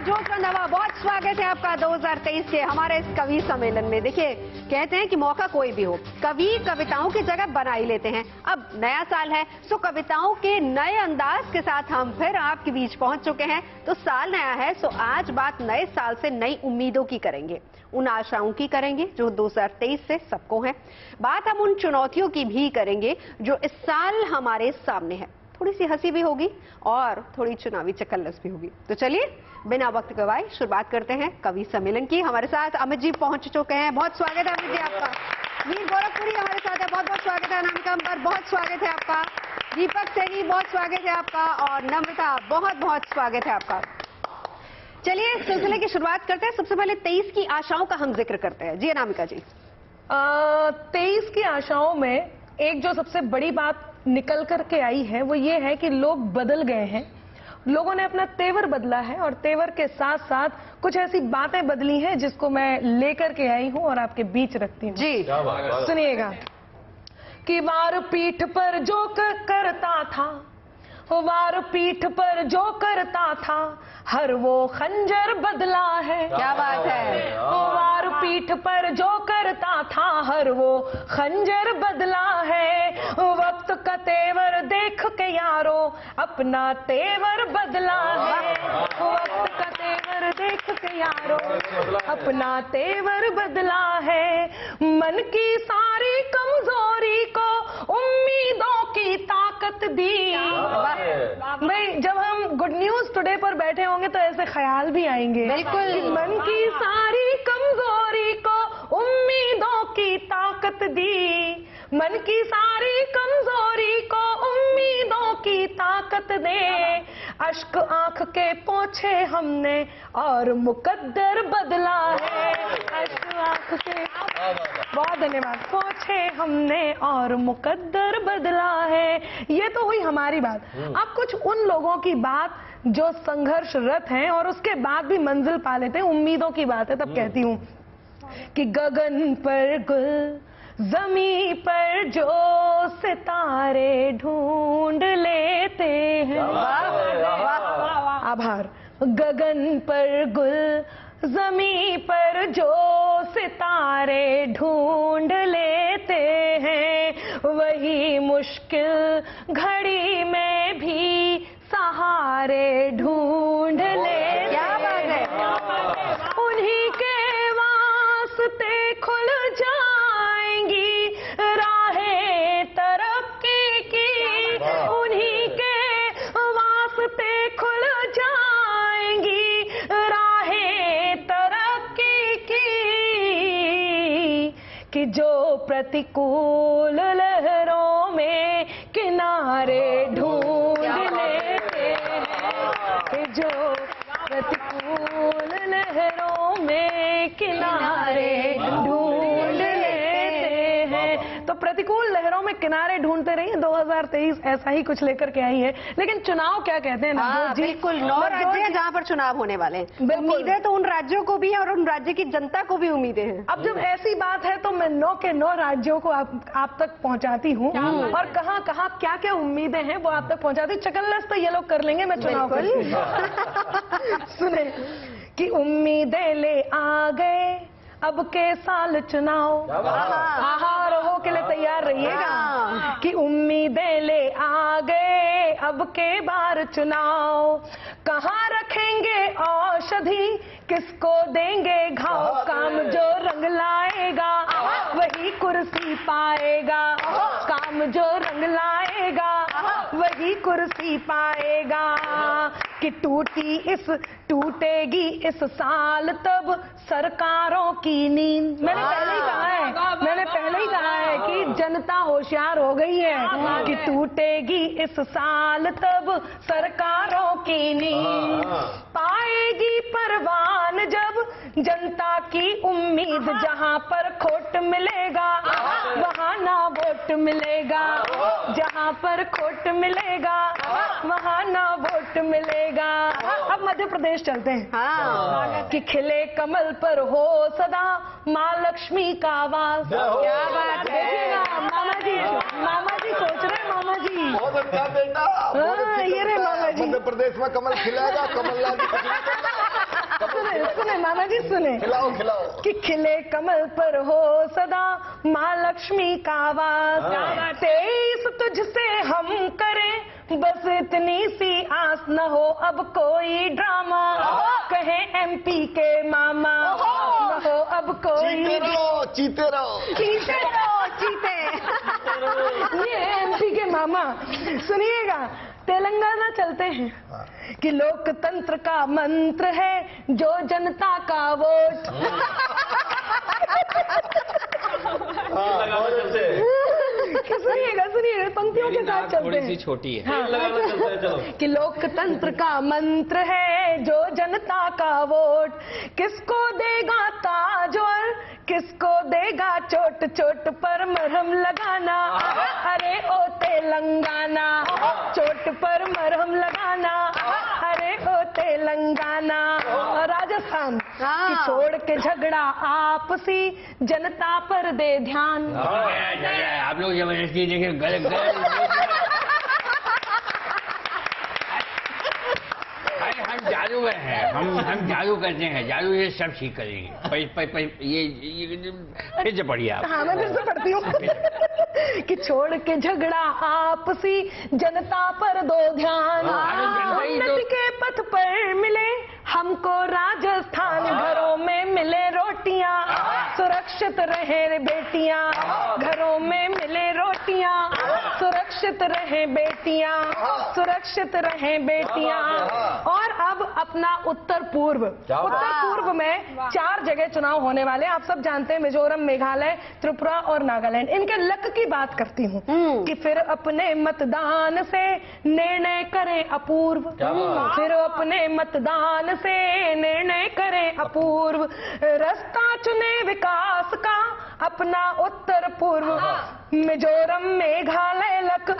जोश का नवा बहुत स्वागत है आपका 2023 के हमारे इस कवि सम्मेलन में। देखिए, कहते हैं कि मौका कोई भी हो, कवि कविताओं की जगह बना ही लेते हैं। अब नया साल है, सो कविताओं के नए अंदाज के साथ हम फिर आपके बीच पहुंच चुके हैं। तो साल नया है, सो आज बात नए साल से नई उम्मीदों की करेंगे, उन आशाओं की करेंगे जो 2023 से सबको है। बात हम उन चुनौतियों की भी करेंगे जो इस साल हमारे सामने है। थोड़ी सी हंसी भी होगी और थोड़ी चुनावी चकल्लस भी होगी। तो चलिए बिना वक्त गवाए शुरुआत करते हैं कवि सम्मेलन की। हमारे साथ अमित जी पहुंच चुके हैं, बहुत स्वागत है अमित जी आपका। वीर गोरखपुरी हमारे साथ है, बहुत बहुत स्वागत है। अनामिका अंबर, बहुत स्वागत है आपका। दीपक सैनी, बहुत स्वागत है आपका। और नम्रता, बहुत बहुत स्वागत है आपका। चलिए इस सिलसिले की शुरुआत करते हैं। सबसे पहले 23 की आशाओं का हम जिक्र करते हैं। जी अनामिका जी। 23 की आशाओं में एक जो सबसे बड़ी बात निकल करके आई है वो ये है कि लोग बदल गए हैं। लोगों ने अपना तेवर बदला है और तेवर के साथ साथ कुछ ऐसी बातें बदली हैं जिसको मैं लेकर के आई हूं और आपके बीच रखती हूं। जी सुनिएगा कि वार पीठ पर जो करता था, वार पीठ पर जो करता था, हर वो खंजर बदला है। क्या बात है। वार पीठ पर जो करता था, हर वो खंजर बदला है। वक्त का तेवर देख के यारो अपना तेवर बदला है। वक्त का तेवर देख के यारो अपना तेवर बदला है। मन की सारी कमजोरी को उम्मीदों की ताकत दी। भाई जब हम गुड न्यूज टुडे पर बैठे होंगे तो ऐसे ख्याल भी आएंगे। बिल्कुल। मन की सारी कमजोरी को उम्मीदों की ताकत दी। मन की सारी कमजोरी को उम्मीदों की ताकत दे। अश्क आंख के पोछे हमने और मुकद्दर बदला है। अश्क आंख के, बहुत धन्यवाद, पोछे हमने और मुकद्दर बदला है। ये तो हुई हमारी बात। अब कुछ उन लोगों की बात जो संघर्षरत हैं और उसके बाद भी मंजिल पा लेते हैं, उम्मीदों की बात है। तब कहती हूँ कि गगन पर गुल, जमी पर जो सितारे ढूंढ लेते हैं। आभार। गगन पर गुल, जमी पर जो सितारे ढूंढ लेते हैं, वही मुश्किल घड़ी में भी सहारे ढूंढ लेते। क्या बात है। उन्हीं के वास्ते खुल जाएंगी राहें तरक्की की। उन्हीं के वास्ते खुल जाएंगी राहें तरक्की की। कि जो प्रतिकूल लहरों में किनारे ढूंढ लेते हैं। कि जो प्रतिकूल लहरों में किनारे ढूंढ लेते हैं। तो प्रतिकूल लहरों में किनारे ढूंढते रहिए। 2023 ऐसा ही कुछ लेकर के आई है। लेकिन चुनाव क्या कहते हैं ना जी? बिल्कुल 9 राज्य हैं जहाँ पर चुनाव होने वाले हैं। उम्मीदें तो उन राज्यों को भी है और उन राज्य की जनता को भी उम्मीदें हैं। अब जब ऐसी बात है तो मैं 9 के 9 राज्यों को आप तक पहुंचाती हूँ और कहाँ कहाँ क्या क्या उम्मीदें हैं वो आप तक पहुंचाती। चकल्लस तो ये लोग कर लेंगे, मैं चुनाव कर सुने कि उम्मीदें ले आ गए अब के साल चुनाव। आहा रहो के लिए तैयार रहिएगा कि उम्मीदें ले आ गए अब के बार चुनाव। कहाँ रखेंगे औषधि, किसको देंगे घाव। काम जो रंग लाएगा वही कुर्सी पाएगा। काम जो रंग लाएगा वही कुर्सी पाएगा। कि टूटेगी इस साल तब सरकारों की नींद। मैंने पहले ही कहा है कि जनता होशियार हो गई है। कि टूटेगी इस साल तब सरकारों की नींद। पाएगी परवान जब जनता की उम्मीद। जहाँ पर खोट मिलेगा वहाँ ना वोट मिलेगा। जहाँ पर खोट मिलेगा वहाँ ना वोट मिलेगा। अब मध्य प्रदेश चलते हैं। कि खिले कमल पर हो सदा माँ लक्ष्मी का वास। क्या बात है। मामा जी सोच रहे हैं। मामा जी बहुत अच्छा बेटा। ये रे मामा जी। मध्य प्रदेश में कमल खिलेगा, कमलनाथ सुने मामा जी सुने, खिलाओ खिलाओ। कि खिले कमल पर हो सदा माँ लक्ष्मी का वास, 23 तुझसे हम करें बस इतनी सी आस, न हो अब कोई ड्रामा, कहे MP के मामा, न हो अब कोई। चीते रहो चीते रहो चीते रहो चीते। ये MP के मामा। सुनिएगा, तेलंगाना चलते हैं कि लोकतंत्र का मंत्र है जो जनता का वोट। सुनिएगा सुनिएगा, पंक्तियों के साथ चलते थोड़ी हैं। सी छोटी है। हाँ, कि लोकतंत्र का मंत्र है जो जनता का वोट, किसको देगा ताज और किसको देगा चोट, चोट पर मरहम लगाना, अरे ओ तेलंगाना, चोट पर मरहम लगाना, अरे ओ तेलंगाना। और राजस्थान कि छोड़ के झगड़ा आपसी, जनता पर दे ध्यान। आप लोग जबरदस्ती देखिए गलत हम जादूगर हैं, हम जादू करते हैं, जादू ये सब ठीक करेंगे। ये फिर से पढ़िए आप। हाँ, मैं फिर से पढ़ती हूँ कि छोड़ के झगड़ा आपसी, जनता पर दो ध्यान, उन्नति के पथ पर मिले हमको राजस्थान, घरों में मिले रोटियां, सुरक्षित रहे बेटियां, घरों में मिले रोटियां, सुरक्षित रहे बेटियां, सुरक्षित रहे बेटियां। और अब अपना उत्तर पूर्व में 4 जगह चुनाव होने वाले, आप सब जानते हैं, मिजोरम, मेघालय, त्रिपुरा और नागालैंड। इनके लक की बात करती हूँ कि फिर अपने मतदान से निर्णय करें अपूर्व, फिर अपने मतदान से निर्णय करें अपूर्व, रास्ता चुने विकास का अपना उत्तर पूर्व, मिजोरम मेघालय लक,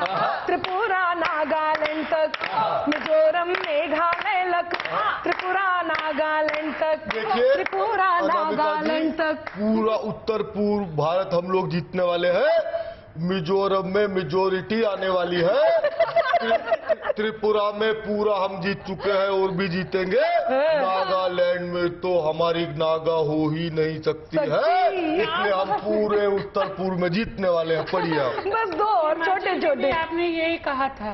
त्रिपुरा नागालैंड तक, मिजोरम मेघालय लक, त्रिपुरा नागालैंड तक, त्रिपुरा नागालैंड तक। पूरा उत्तर पूर्व भारत हम लोग जीतने वाले हैं, मिजोरम में मेजोरिटी आने वाली है, त्रिपुरा में पूरा हम जीत चुके हैं और भी जीतेंगे, नागालैंड में तो हमारी नागा हो ही नहीं सकती है, इसलिए हम पूरे उत्तर पूर्व में जीतने वाले हैं। पढ़िए आप। बस 2 और छोटे छोटे। आपने यही कहा था।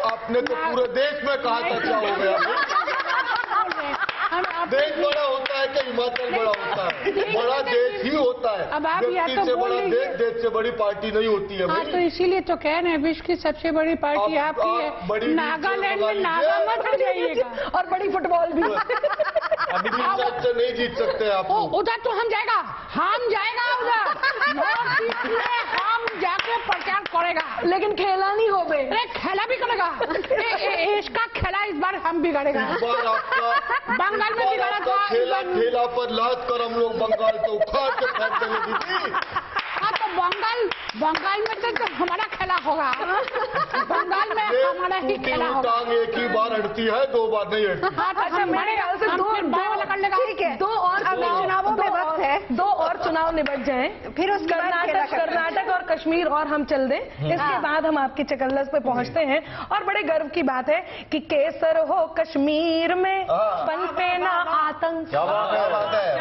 आपने तो पूरे देश में कहा था, क्या हो गया? देश बड़ा होता है कि हिमाचल बड़ा होता है? बड़ा देश ही होता है। अब आप या व्यक्ति तो से बोल बड़ा लीजिए। देश से बड़ी पार्टी नहीं होती है हाँ, भाई। तो इसीलिए तो कह रहे हैं विश्व की सबसे बड़ी पार्टी आप आपकी बड़ी है। नागालैंड में नागा मत हो जाइएगा। और बड़ी फुटबॉल भी। अभी भी से नहीं जीत सकते आप। उधर तो हम जाएगा उधर नॉर्थ ईस्ट में हम जाके प्रचार करेगा, लेकिन खेला नहीं हो गए। अरे खेला भी करेगा। इसका खेला इस बार हम बिगाड़ेगा। इस बार आपका बंगाल में बिगाड़ा था। ठेला पर लाद कर हम लोग बंगाल को उखाड़ के फेंक देंगे दीदी। हाँ, तो बंगाल में तो हमारा खेला होगा। बंगाल में हमारा ही खेला होगा। टांग एक ही बार अड़ती है, 2 बार नहीं अड़ती। हाँ, तो अच्छा, मेरे ख्याल से दो वाला कर लेगा। ठीक है, 2 और चुनावों में वक्त है, 2 और चुनाव निपट जाएं, फिर उसके बाद कर्नाटक और कश्मीर और हम चल दें, इसके बाद हम आपकी चकल्लस पे पहुंचते हैं। और बड़े गर्व की बात है कि केसर हो कश्मीर में पनपे ना आतंक,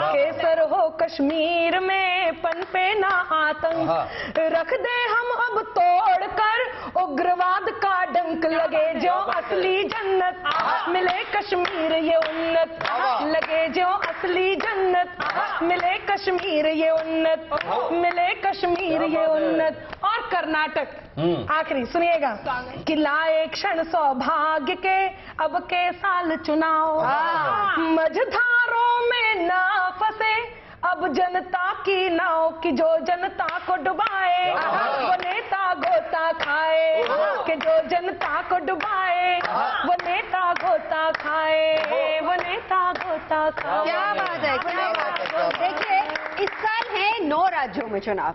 केसर हो कश्मीर में पनपे ना आतंक, रख दे हम अब तोड़कर उग्रवाद का डंक, लगे जो असली जन्नत मिले कश्मीर ये उन्नत, लगे जो असली जन्नत मिले कश्मीर ये उन्नत, मिले कश्मीर ये उन्नत। और कर्नाटक आखिरी सुनिएगा कि लाए क्षण सौभाग्य के अब के साल चुनाव, मझधारों में ना फंसे अब जनता की नाव, की जो जनता को डुबाए वो नेता गोता खाए, कि जो जनता को डुबाए वो नेता गोता खाए, वो नेता गोता खाए। क्या बात है, क्या बात है। देखिए, इस साल है 9 राज्यों में चुनाव,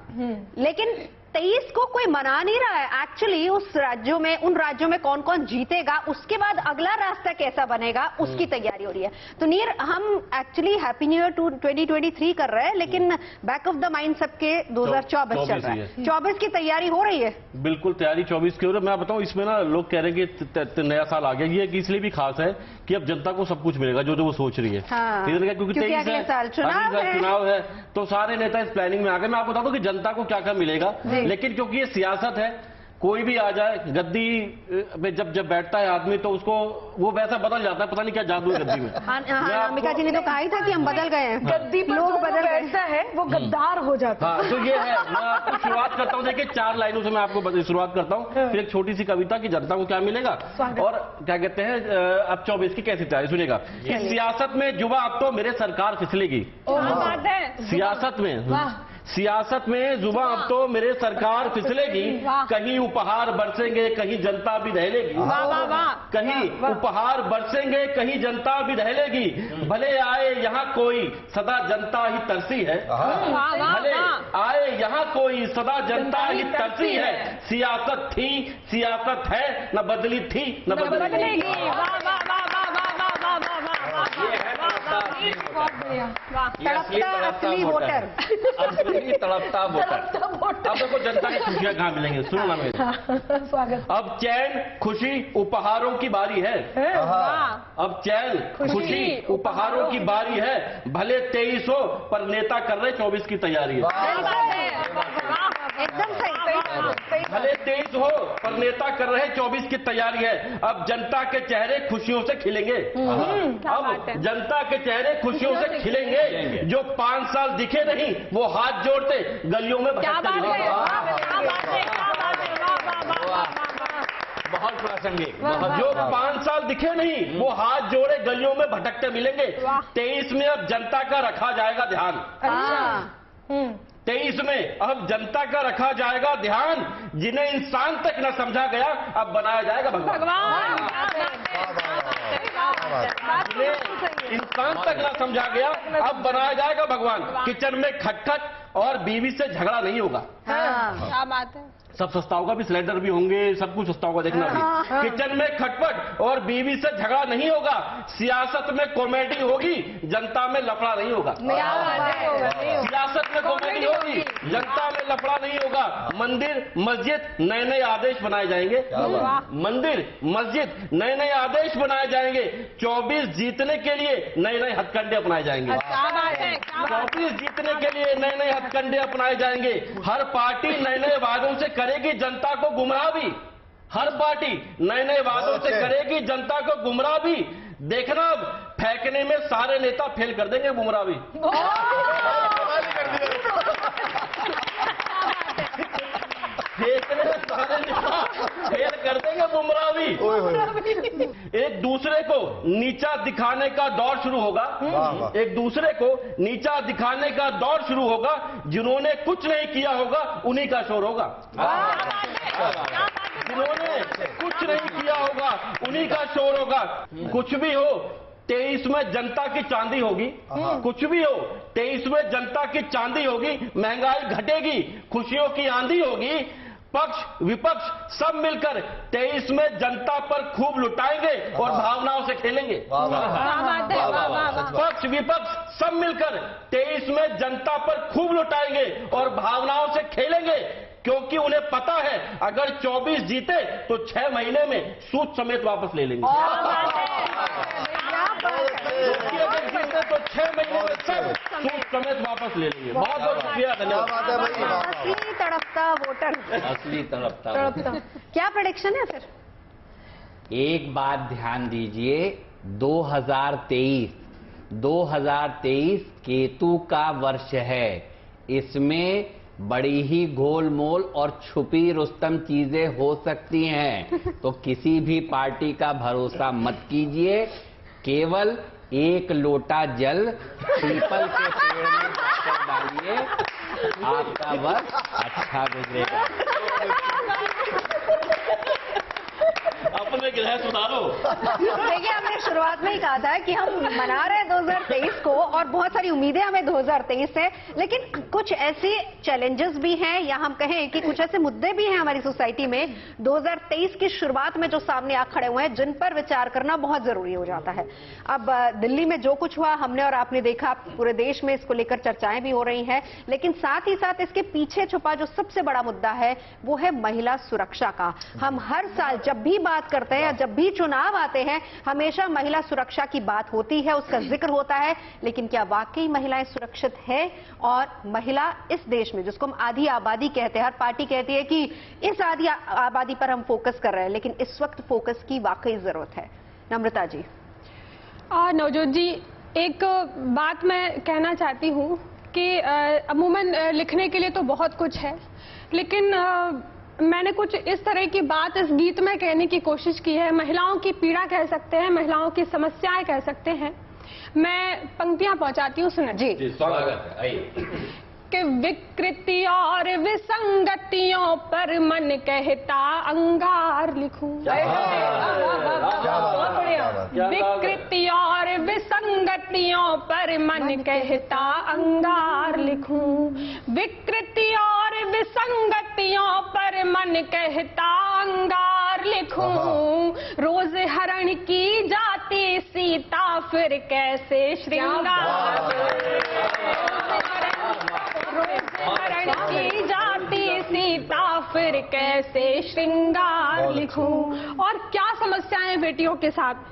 लेकिन 23 को कोई मना नहीं रहा है एक्चुअली। उस राज्यों में, उन राज्यों में कौन कौन जीतेगा, उसके बाद अगला रास्ता कैसा बनेगा, उसकी तैयारी हो रही है। तो नीर, हम एक्चुअली हैप्पी न्यू ईयर 2023 कर रहे हैं, लेकिन बैक ऑफ द माइंड सबके 2024 चल रहा है। 24 की तैयारी हो रही है? बिल्कुल तैयारी 24 की हो रही है। मैं बताऊं, इसमें ना लोग कह रहे हैं कि नया साल आ गया। ये इसलिए भी खास है कि अब जनता को सब कुछ मिलेगा जो वो सोच रही है। हाँ, क्योंकि 23 अगले साल चुनाव है, तो सारे नेता इस प्लानिंग में आ गए। मैं आपको बता दूं कि जनता को क्या क्या मिलेगा, लेकिन क्योंकि ये सियासत है, कोई भी आ जाए गद्दी में जब बैठता है आदमी, तो उसको वो वैसा बदल जाता है। पता नहीं क्या जादू है गद्दी में। अनामिका जी ने तो कहा ही था कि हम बदल गए हैं। गद्दी पर लोग बदल बैठता है वो गद्दार हो जाता है। हाँ, तो ये है। मैं आपको शुरुआत करता हूँ, देखिए 4 लाइनों से मैं आपको शुरुआत करता हूँ, फिर एक छोटी सी कविता की जनता को क्या मिलेगा और क्या कहते हैं अब 24 की कैसी तैयारी। सुनिएगा, सियासत में जुबा अब तो मेरे सरकार फिसलेगी। सियासत में जुबा अब तो मेरे सरकार फिसलेगी। कहीं उपहार बरसेंगे, कहीं जनता भी दहलेगी। कहीं उपहार बरसेंगे, कहीं जनता भी दहलेगी। भले आए यहाँ कोई, सदा जनता ही तरसी है। भले आए यहाँ कोई, सदा जनता ही तरसी है। सियासत थी, सियासत है, न बदली थी न बदलेगी। असली वोटर, तड़पता वोटर। अब देखो जनता की खुशियां कहाँ मिलेंगी, सुनो ना मेरे। स्वागत। अब चैन खुशी उपहारों की बारी है। अब चैन खुशी उपहारों की बारी है। भले 23 हो पर नेता कर रहे 24 की तैयारी है। एकदम सही। भले 23 हो पर नेता कर रहे 24 की तैयारी है। अब जनता के चेहरे खुशियों से खिलेंगे। अब जनता के चेहरे खुशियों से खिलेंगे। जो 5 साल दिखे नहीं वो हाथ जोड़ते गलियों में भटकते मिलेंगे। बहुत प्रासंगिक। जो 5 साल दिखे नहीं वो हाथ जोड़े गलियों में भटकते मिलेंगे। 23 में अब जनता का रखा जाएगा ध्यान। 23 में अब जनता का रखा जाएगा ध्यान। जिन्हें इंसान तक न समझा गया अब बनाया जाएगा भगवान। जिन्हें इंसान तक न समझा गया अब बनाया जाएगा भगवान। किचन में खटखट और बीवी से झगड़ा नहीं होगा। क्या बात है। सब सस्ताओं का भी सिलेंडर भी होंगे, सब कुछ सस्ताओं का देखना भी। किचन में खटपट और बीवी से झगड़ा नहीं होगा। सियासत में कॉमेडी होगी, जनता में लफड़ा नहीं होगा। सियासत में कॉमेडी होगी, जनता में लफड़ा नहीं होगा। मंदिर मस्जिद नए नए आदेश बनाए जाएंगे। मंदिर मस्जिद नए नए आदेश बनाए जाएंगे। 24 जीतने के लिए नए नए हथकंडे अपनाए जाएंगे। 24 जीतने के लिए नए नए हथकंडे अपनाए जाएंगे। हर पार्टी नए नए वादों से करेगी जनता को गुमराह भी। हर पार्टी नए नए वादों से करेगी जनता को गुमराह भी। देखना अब फेंकने में सारे नेता फेल कर देंगे बुमराह भी। फेंकने में सारे नेता फेल कर देंगे बुमराह भी। एक दूसरे को नीचा दिखाने का दौर शुरू होगा। एक दूसरे को नीचा दिखाने का दौर शुरू होगा। जिन्होंने कुछ नहीं किया होगा उन्हीं का शोर होगा। जिन्होंने कुछ नहीं किया होगा उन्हीं का शोर होगा। कुछ भी हो 23 में जनता की चांदी होगी। कुछ भी हो 23 में जनता की चांदी होगी। महंगाई घटेगी, खुशियों की आंधी होगी। पक्ष विपक्ष सब मिलकर 23 में जनता पर खूब लुटाएंगे और भावनाओं से खेलेंगे। पक्ष विपक्ष सब मिलकर 23 में जनता पर खूब लुटाएंगे और भावनाओं से खेलेंगे। क्योंकि उन्हें पता है अगर 24 जीते तो 6 महीने में सूद समेत वापस ले लेंगे। अगर जीते तो 6 महीने में सब सूद समेत वापस ले लेंगे। बहुत बहुत शुक्रिया, धन्यवाद। असली तड़पता वोटर, असली तड़पता। क्या प्रेडिक्शन है फिर? एक बात ध्यान दीजिए, 2023 केतु का वर्ष है। इसमें बड़ी ही गोलमोल और छुपी रुस्तम चीजें हो सकती हैं। तो किसी भी पार्टी का भरोसा मत कीजिए। केवल 1 लोटा जल पीपल के पेड़ में जाकर डालिए, आपका वर्ष अच्छा गुजरेगा। अब अपने गृह सुधारो। देखिए, हमने शुरुआत में ही कहा था कि हम मना रहे हैं 2023 को और बहुत सारी उम्मीदें हमें 2023 से, लेकिन कुछ ऐसे चैलेंजेस भी हैं या हम कहें कि कुछ ऐसे मुद्दे भी हैं हमारी सोसाइटी में 2023 की शुरुआत में जो सामने आ खड़े हुए हैं, जिन पर विचार करना बहुत जरूरी हो जाता है। अब दिल्ली में जो कुछ हुआ हमने और आपने देखा, पूरे देश में इसको लेकर चर्चाएं भी हो रही हैं, लेकिन साथ ही साथ इसके पीछे छुपा जो सबसे बड़ा मुद्दा है वो है महिला सुरक्षा का। हम हर साल जब भी बात करते हैं या जब भी चुनाव आते हैं, हमेशा महिला सुरक्षा की बात होती है, उसका जिक्र होता है, लेकिन क्या वाकई महिलाएं सुरक्षित है? और महिला इस देश में, जिसको हम आधी आबादी कहते हैं, हर पार्टी कहती है कि इस आधी आबादी पर हम फोकस कर रहे हैं, लेकिन इस वक्त फोकस की वाकई जरूरत है। नम्रता जी। नवजोत जी, एक बात मैं कहना चाहती हूँ कि अमूमन लिखने के लिए तो बहुत कुछ है, लेकिन मैंने कुछ इस तरह की बात इस गीत में कहने की कोशिश की है। महिलाओं की पीड़ा कह सकते हैं, महिलाओं की समस्याएं कह सकते हैं। मैं पंक्तियां पहुंचाती हूँ, सुने जी, स्वागत है, आइए। कि विकृति और विसंगतियों पर मन कहता अंगार लिखूं। विकृति और विसंगतियों पर मन कहता अंगार लिखूं। विकृति और विसंगतियों पर मन कहता अंगार लिखूं। रोज हरण की जाती सीता फिर कैसे श्रृंगार। हरण की जाती सीता फिर कैसे श्रृंगार लिखूं। और क्या समस्याएं बेटियों के साथ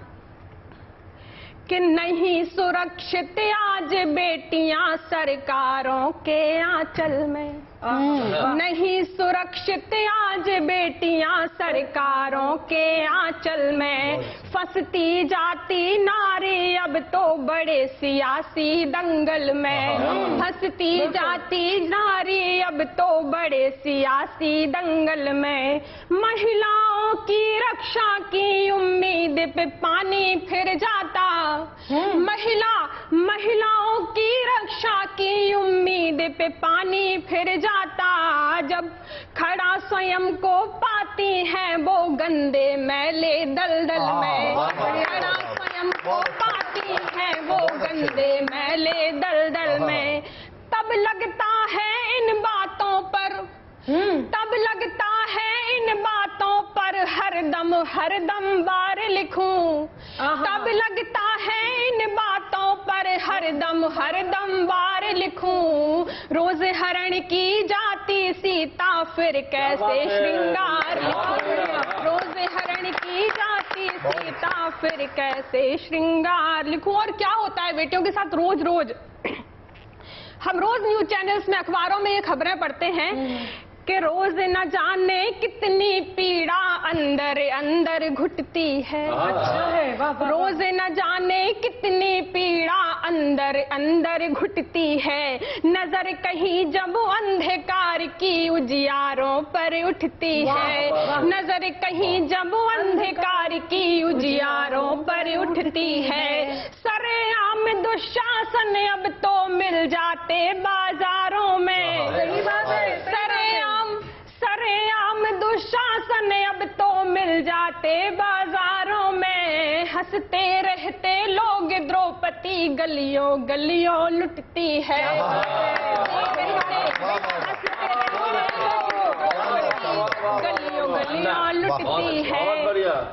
कि नहीं सुरक्षित आज बेटियां सरकारों के आंचल में। नहीं सुरक्षित आज बेटियां सरकारों के आंचल में। फंसती जाती नारी अब तो बड़े सियासी दंगल में। फंसती जाती नारी अब तो बड़े सियासी दंगल में। महिलाओं की रक्षा की उम्मीद पे पानी फिर जाता। महिलाओं की रक्षा की उम्मीद पे पानी फिर जाता। जब खड़ा स्वयं को पाती है वो गंदे मैले दलदल में। खड़ा स्वयं को पाती है वो गंदे मैले दलदल में। तब लगता है इन बातों पर, तब लगता है इन बातों पर हरदम बार लिखूं। तब लगता है इन बातों पर हरदम बार लिखूं। रोज हरण की जाती सीता फिर कैसे श्रृंगार लिखूं। रोज हरण की जाती सीता फिर कैसे श्रृंगार लिखूं। और क्या होता है बेटियों के साथ रोज रोज, हम रोज न्यूज चैनल्स में, अखबारों में ये खबरें पढ़ते हैं कि रोज न जाने कितनी पीड़ा अंदर अंदर घुटती है। अच्छा है, रोज न जाने कितनी पीड़ा अंदर अंदर घुटती है। नजर कहीं जब अंधकार की उजियारों पर उठती है। नजर कहीं जब अंधकार की उजियारों पर उठती है। सरेआम दुशासन अब तो मिल जाते बाजारों में। सरेआम दुशासन अब तो मिल जाते बाजारों में। हंसते रहते लोग द्रौपदी गलियों गलियों लुटती है। गलियों गलियों लुटती है।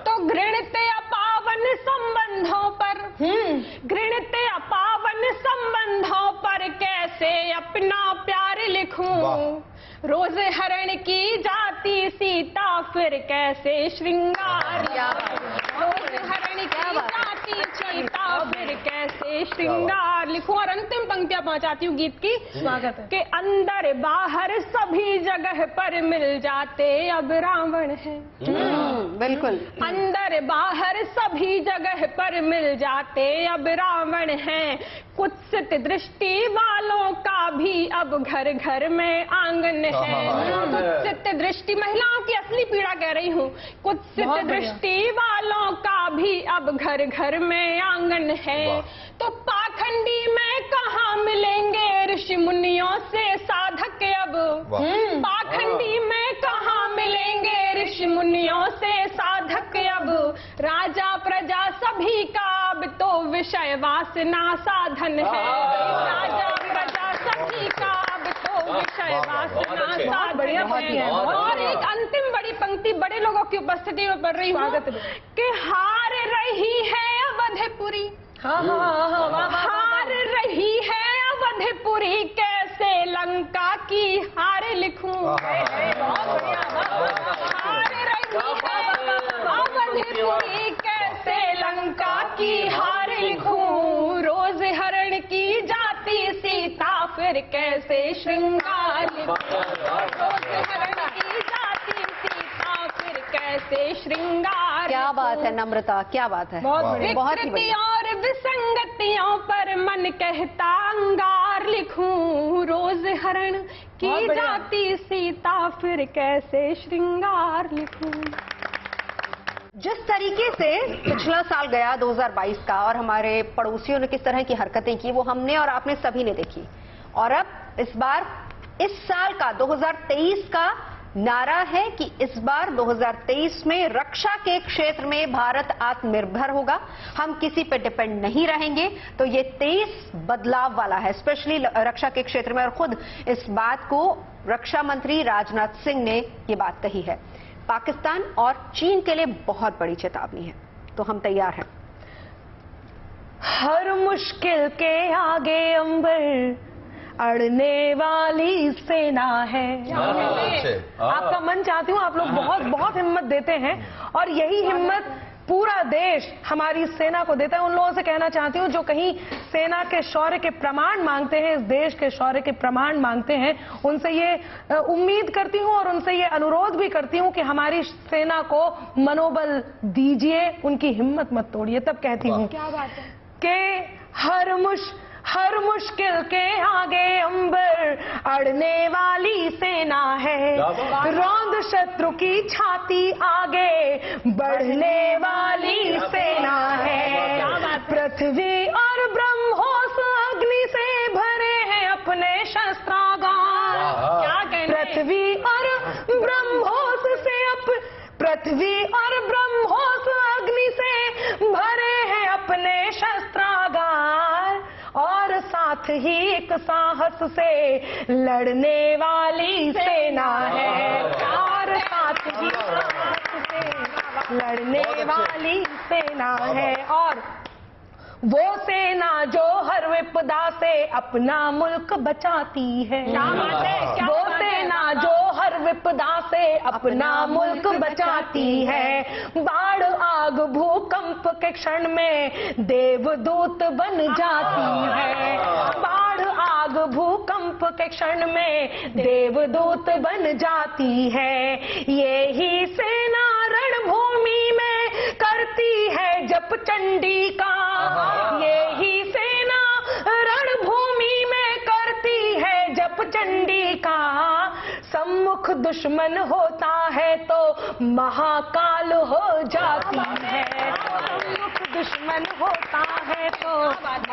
तो घृणते अपावन संबंधों पर, घृणते अपावन संबंधों पर कैसे अपना प्यार लिखूं। रोज हरण की जाती सीता फिर कैसे श्रृंगार। रोज हरण की जाती सीता फिर कैसे श्रृंगार लिखूं। और अंतिम पंक्तियां पहुंचाती हूँ गीत की, स्वागत है, कि अंदर बाहर सभी जगह पर मिल जाते अब रावण है। बिल्कुल। अंदर बाहर सभी जगह पर मिल जाते अब रावण है। कुत्सित दृष्टि वालों का भी अब घर घर में आंगन है। कुत्सित दृष्टि, महिलाओं की असली पीड़ा कह रही हूँ। कुत्सित दृष्टि वालों का भी अब घर घर में आंगन है। तो पाखंडी में कहाँ मिलेंगे ऋषि मुनियों से साधक अब। पाखंडी में कहाँ मिलेंगे ऋषि मुनियों से साधक अब। राजा प्रजा सभी का अब तो विषय वासना साधन है। राजा प्रजा सभी का अब तो विषय वासना साधन है। और एक अंतिम बड़ी पंक्ति बड़े लोगों की उपस्थिति में पढ़ रही हूँ कि हार रही है अवधपुरी, हार रही है अवधपुरी, कैसे लंका की हार लिखूं। हार रही है अवधपुरी, कैसे लंका की हार लिखूं। रोज हरण की जाती सीता, फिर कैसे श्रृंगार लिखूं। रोज हरण की जाती सीता, फिर कैसे श्रृंगार। क्या बात है नम्रता, क्या बात है, बहुत ही बढ़िया। और विसंगतियों पर मन कहता अंगार लिखूं। रोज हरण की जाती सीता, फिर कैसे श्रृंगार लिखूं। जिस तरीके से पिछला साल गया 2022 का और हमारे पड़ोसियों ने किस तरह की हरकतें की, वो हमने और आपने सभी ने देखी। और अब इस बार इस साल का 2023 का नारा है कि इस बार 2023 में रक्षा के क्षेत्र में भारत आत्मनिर्भर होगा, हम किसी पे डिपेंड नहीं रहेंगे। तो ये 23 बदलाव वाला है, स्पेशली रक्षा के क्षेत्र में। और खुद इस बात को रक्षा मंत्री राजनाथ सिंह ने ये बात कही है। पाकिस्तान और चीन के लिए बहुत बड़ी चेतावनी है, तो हम तैयार हैं। हर मुश्किल के आगे अंबर अड़ने वाली सेना है। आपका मन चाहती हूँ, आप लोग बहुत बहुत हिम्मत देते हैं और यही हिम्मत पूरा देश हमारी सेना को देता है। उन लोगों से कहना चाहती हूँ जो कहीं सेना के शौर्य के प्रमाण मांगते हैं, इस देश के शौर्य के प्रमाण मांगते हैं, उनसे ये उम्मीद करती हूँ और उनसे ये अनुरोध भी करती हूँ कि हमारी सेना को मनोबल दीजिए, उनकी हिम्मत मत तोड़िए। तब कहती हूँ क्या बात है कि हर मुश्किल के आगे अंबर अड़ने वाली सेना है। रौंद शत्रु की छाती आगे बढ़ने वाली सेना है। पृथ्वी और ब्रह्मोस अग्नि से भरे हैं अपने शस्त्रागार। क्या कहते? पृथ्वी और ब्रह्मोस अग्नि से भरे हैं अपने शस्त्रागार। और साथ ही एक साहस से लड़ने वाली सेना है। और साथ ही साहस से लड़ने वाली सेना है। और वो सेना जो हर विपदा से अपना मुल्क बचाती है। वो सेना जो हर विपदा से अपना मुल्क बचाती है। बाढ़ आग भूकंप के क्षण में देवदूत बन जाती है। बाढ़ आग भूकंप के क्षण में देवदूत बन जाती है। ये ही सेना रणभूमि में करती है जप चंडी का। ये ही सेना रणभूमि में करती है जप चंडी का। सम्मुख दुश्मन होता है तो महाकाल हो जाती है। सम्मुख दुश्मन होता है तो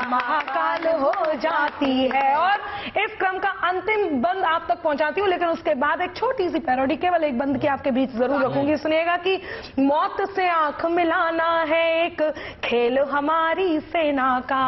महाकाल हो जाती है। और इस क्रम का अंतिम बंद आप तक पहुंचाती हूँ, लेकिन उसके बाद एक छोटी सी पैरोडी, केवल एक बंद की आपके बीच जरूर रखूंगी। सुनिएगा कि मौत से आंख मिलाना है एक खेल हमारी सेना का।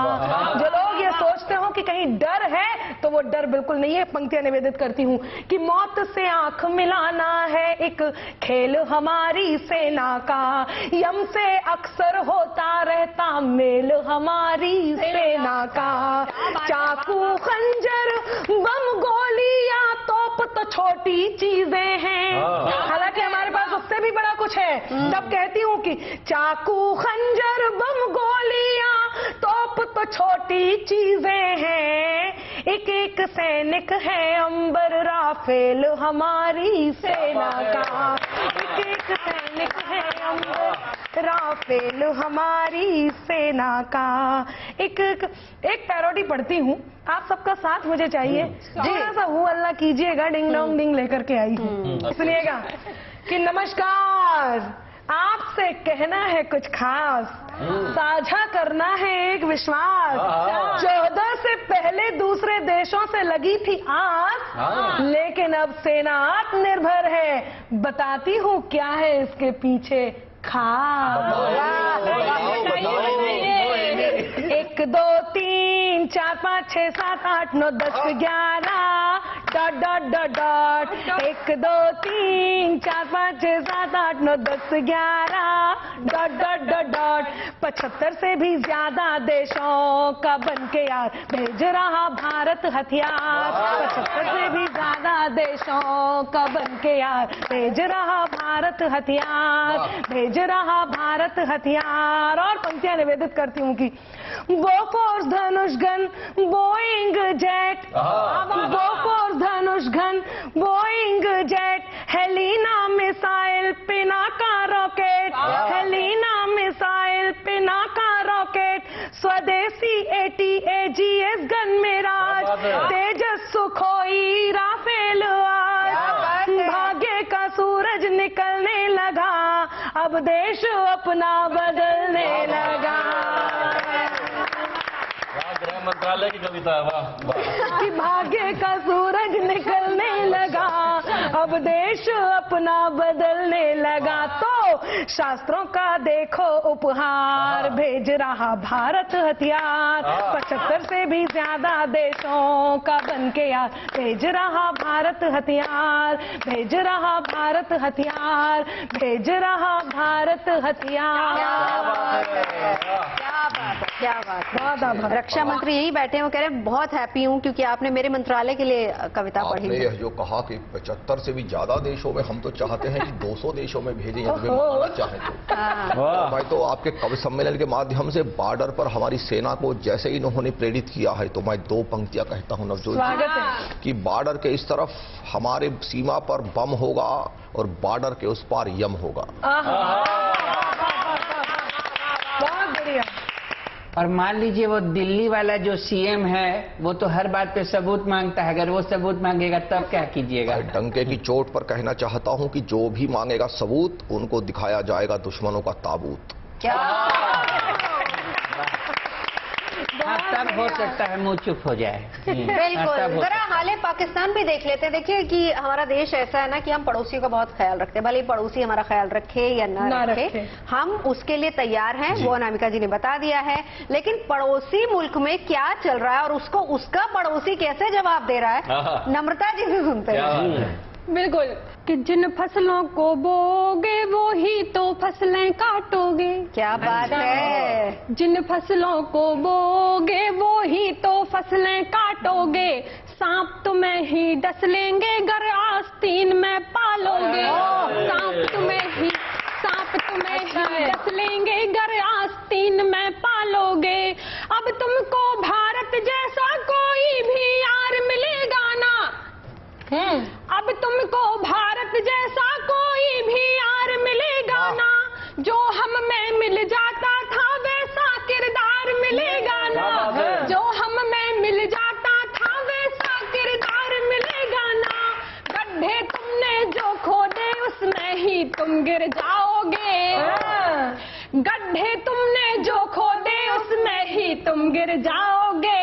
जो लोग ये सोचते हो कि कहीं डर है, तो वो डर बिल्कुल नहीं है। पंक्तियां निवेदित करती हूँ कि मौत से आंख मिलाना है एक खेल हमारी सेना का। यम से अक्सर होता रहता मेल हमारी सेना का। चाकू खंजर बम गोलियां तोप तो छोटी चीजें हैं, हालांकि हमारे पास उससे भी बड़ा कुछ है। तब कहती हूँ कि चाकू खंजर बम गोलियां तोप तो छोटी चीजें हैं। एक एक सैनिक है अंबर राफेल हमारी सेना का। एक एक सैनिक है अंबर राफेल हमारी सेना का। एक पैरोडी पढ़ती हूँ, आप सबका साथ मुझे चाहिए। थोड़ा सा हूँ अल्लाह कीजिएगा, डिंग डोंग डिंग लेकर के आई हूँ। सुनिएगा कि नमस्कार, आपसे कहना है कुछ खास, साझा करना है एक विश्वास। 14 से पहले दूसरे देशों से लगी थी आस, लेकिन अब सेना आत्मनिर्भर है। बताती हूँ क्या है इसके पीछे बताइए। 1 2 3 4 5 6 7 8 9 10 11 dot dot dot dot 1 2 3 4 5 6 7 8 9 10 11 dot dot dot dot 75 से भी ज्यादा देशों का बन के यार भेज रहा भारत हथियार। 75 से भी ज्यादा देशों का बन के यार भेज रहा भारत हथियार, भेज रहा भारत हथियार। और पंक्तियां निवेदित करती हूँ कि Bofors Dhanush gun Boeing jet, Bofors Dhanush gun Boeing jet, Helina missile Pinaka rocket, Helina missile Pinaka rocket, स्वदेशी ATAGS gun Mirage, Tejas Sukhoi Rafale आज, भाग्य का सूरज निकलने लगा, अब देश अपना बदलने लगा। गृह मंत्रालय की कविता है, वाह। कि भाग्य का सूरज निकलने लगा, अब देश अपना बदलने लगा। तो शास्त्रों का देखो उपहार, भेज रहा भारत हथियार। 75 से भी ज्यादा देशों का बन के यार भेज रहा भारत हथियार, भेज रहा भारत हथियार, भेज रहा भारत हथियार। क्या बात है। रक्षा मंत्री यही बैठे हैं, कह रहे हैं बहुत हैप्पी हूँ क्योंकि आपने मेरे मंत्रालय के लिए कविता पढ़ी। आपने यह जो कहा कि 75 से भी ज्यादा देशों में, हम तो चाहते हैं कि 200 देशों में भेजें यदि वे मंगाना चाहें तो। मैं तो आपके कवि सम्मेलन के माध्यम से बॉर्डर पर हमारी सेना को जैसे ही इन्होंने प्रेरित किया है तो मैं 2 पंक्तियां कहता हूं नवजोत जी कि बॉर्डर के इस तरफ हमारे सीमा पर बम होगा और बॉर्डर के उस पार यम होगा। बहुत बढ़िया। और मान लीजिए वो दिल्ली वाला जो CM है वो तो हर बात पे सबूत मांगता है, अगर वो सबूत मांगेगा तब क्या कीजिएगा? डंके की चोट पर कहना चाहता हूं कि जो भी मांगेगा सबूत उनको दिखाया जाएगा दुश्मनों का ताबूत। क्या हाँ, तब हो सकता है मुंह चुप हो जाए। बिल्कुल। जरा हाल पाकिस्तान भी देख लेते हैं। देखिए कि हमारा देश ऐसा है ना कि हम पड़ोसियों का बहुत ख्याल रखते हैं, भले ही पड़ोसी हमारा ख्याल रखे या ना रखे, हम उसके लिए तैयार हैं। वो अनामिका जी ने बता दिया है। लेकिन पड़ोसी मुल्क में क्या चल रहा है और उसको उसका पड़ोसी कैसे जवाब दे रहा है, नम्रता जी से सुनते हैं। बिल्कुल। कि जिन फसलों को बोगे वो ही तो फसलें काटोगे। क्या बात है। जिन फसलों को बोगे वो ही तो फसलें काटोगे, सांप तुम्हें ही डस लेंगे गर आस्तीन में पालोगे। सांप तुम्हें ही डस लेंगे गर आस्तीन में पालोगे। अब तुमको भारत जैसा कोई भी यार मिलेगा ना, अब तुमको भारत जैसा कोई भी यार मिलेगा ना, जो हम में मिल जाता था वैसा किरदार मिलेगा ना, जो हम में मिल जाता था वैसा किरदार मिलेगा ना। गड्ढे तुमने जो खोदे उसमें ही तुम गिर जाओगे, गड्ढे तुमने जो खोदे उसमें ही तुम गिर जाओगे।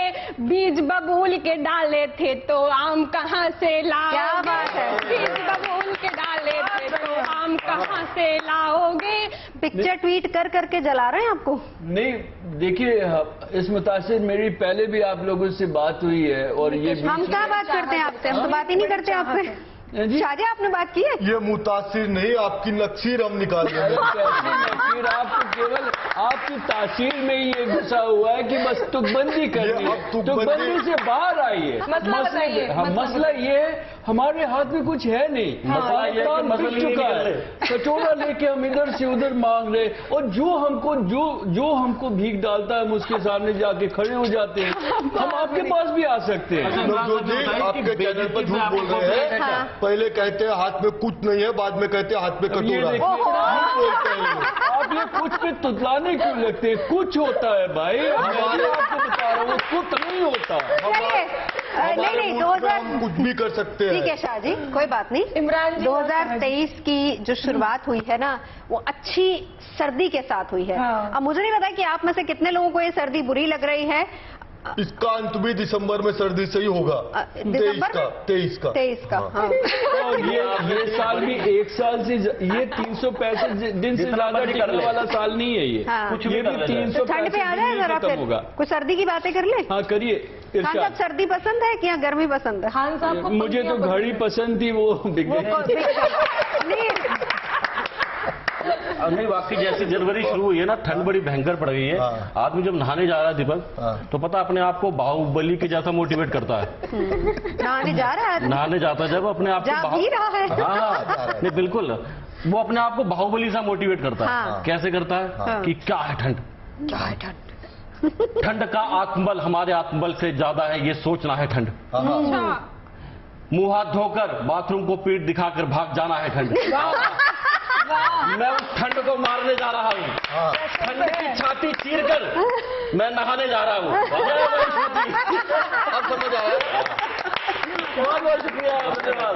बीज बबूल के डाले थे तो आम कहाँ से लाओगे। क्या बात है। बीज बबूल के डाले थे तो आम कहाँ से लाओगे। पिक्चर ट्वीट कर करके जला रहे हैं आपको? नहीं, देखिए इस मुतासिर मेरी पहले भी आप लोगों से बात हुई है और ये हम क्या बात करते हैं आपसे, हम तो बात ही नहीं करते आपसे। शाहजी आपने बात की है? ये मुतासिर नहीं, आपकी नक्सीर हम निकाल देंगे। फिर आपको केवल आपकी तासीर में ही ये घुसा हुआ है कि बस तुकबंदी करनी है, तुकबंदी से बाहर आइए। मसला ये हमारे हाथ में कुछ है नहीं, काम बिक चुका है, कटोरा लेके हम इधर से उधर मांग रहे और जो हमको भीख डालता है हम उसके सामने जाके खड़े हो जाते हैं। हम आपके पास भी आ सकते हैं। नवजोत जी आपके चैनल पर झूठ बोल रहे हैं। पहले कहते हैं हाथ में कुछ नहीं है, बाद में कहते हैं हाथ में कटोरा है। आप ये कुछ पे तुतलाने क्यों लगते हैं? कुछ होता है भाई, मैं आपको बता रहा हूँ, कुछ नहीं होता। नहीं, 2000 हम कुछ भी कर सकते हैं। ठीक है शाहजी, कोई बात नहीं। इमरान जी 2023 की जो शुरुआत हुई है ना वो अच्छी सर्दी के साथ हुई है। अब मुझे नहीं पता कि आप में से कितने लोगों को ये सर्दी बुरी लग रही है। इसका अंत भी दिसंबर में सर्दी से ही होगा। दिसंबर 23 का। हाँ। और ये साल भी एक साल से ये 365 दिन से ज्यादा टिकने वाला साल नहीं है ये। हाँ। ये भी 365 तो ठंड पे आ जाए जरा खत्म होगा। फिर कुछ सर्दी की बातें कर ले। हाँ करिए खान साहब, सर्दी पसंद है कि या गर्मी पसंद है? खान साहब को मुझे तो घड़ी पसंद थी, वो बिक गई। नहीं वाकई जैसे जनवरी शुरू हुई है ना, ठंड बड़ी भयंकर पड़ गई है। आदमी जब नहाने जा रहा है दीपक, तो पता अपने आप को बाहुबली के जैसा मोटिवेट करता है। नहाने जा रहा है, नहाने जाता है जब अपने आप जा भी रहा है। हाँ नहीं बिल्कुल, वो अपने आप को बाहुबली सा मोटिवेट करता है। हाँ। कैसे करता है कि क्या है ठंड, क्या है ठंड? ठंड का आत्मबल हमारे आत्मबल से ज्यादा है, ये सोचना है ठंड। मुंह हाथ धोकर बाथरूम को पीठ दिखाकर भाग जाना है ठंड। मैं उस ठंड को मारने जा रहा हूँ, ठंड की छाती चीरकर मैं नहाने जा रहा हूँ। अब समझ आया। बहुत बहुत शुक्रिया, धन्यवाद।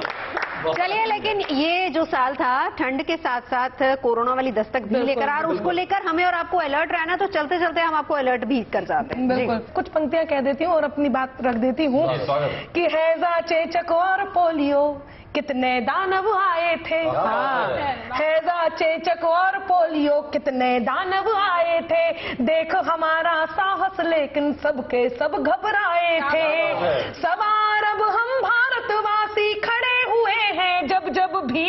चलिए, लेकिन ये जो साल था ठंड के साथ साथ कोरोना वाली दस्तक भी लेकर और उसको लेकर हमें और आपको अलर्ट रहना, तो चलते चलते हम आपको अलर्ट भी कर जाते हैं। बिल्कुल, कुछ पंक्तियां कह देती हूँ और अपनी बात रख देती हूँ कि हैजा, चेचक और पोलियो कितने दानव आए थे। हैजा, चेचक और पोलियो कितने दानव आए थे, देख हमारा साहस लेकिन सबके सब घबराए थे। सवार अब हम भारतवासी खड़े हुए हैं जब जब भी,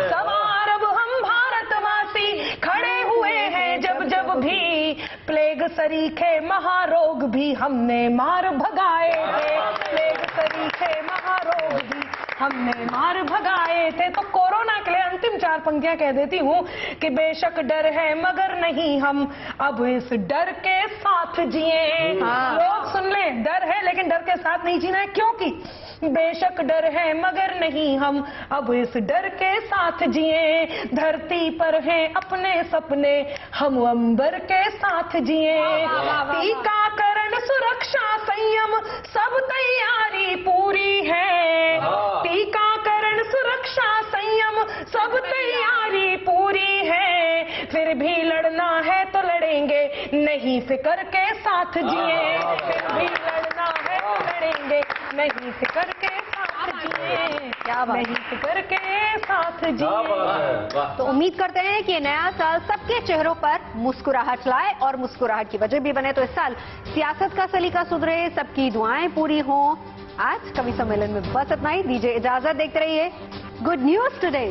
सवार अब हम भारतवासी खड़े हुए हैं जब जब भी, प्लेग सरीखे महारोग भी हमने मार भगाए थे, प्लेग सरीखे महारोग भी हमने मार भगाए थे। तो कोरोना के लिए अंतिम 4 पंक्तियां कह देती हूँ कि बेशक डर है मगर नहीं हम अब इस डर के साथ जिए। लोग सुन ले, डर है लेकिन डर के साथ नहीं जीना है, क्योंकि बेशक डर है मगर नहीं हम अब इस डर के साथ जिए। धरती पर हैं अपने सपने हम अंबर के साथ जिए। टीकाकरण, सुरक्षा, संयम सब तैयारी पूरी है। टीकाकरण, सुरक्षा, संयम सब तैयारी पूरी है। फिर भी लड़ना है तो लड़ेंगे, नहीं फिक्र के साथ जिए। फिर भी लड़ना है तो लड़ेंगे, नहीं फिक्र के साथ जिए। नहीं फिक्र के साथ जिए। तो उम्मीद करते हैं कि नया साल सबके चेहरों पर मुस्कुराहट लाए और मुस्कुराहट की वजह भी बने। तो इस साल सियासत का सलीका सुधरे, सबकी दुआएं पूरी हों। आज कवि सम्मेलन में बस इतना ही, दीजिए इजाजत, देखते रहिए गुड न्यूज टुडे।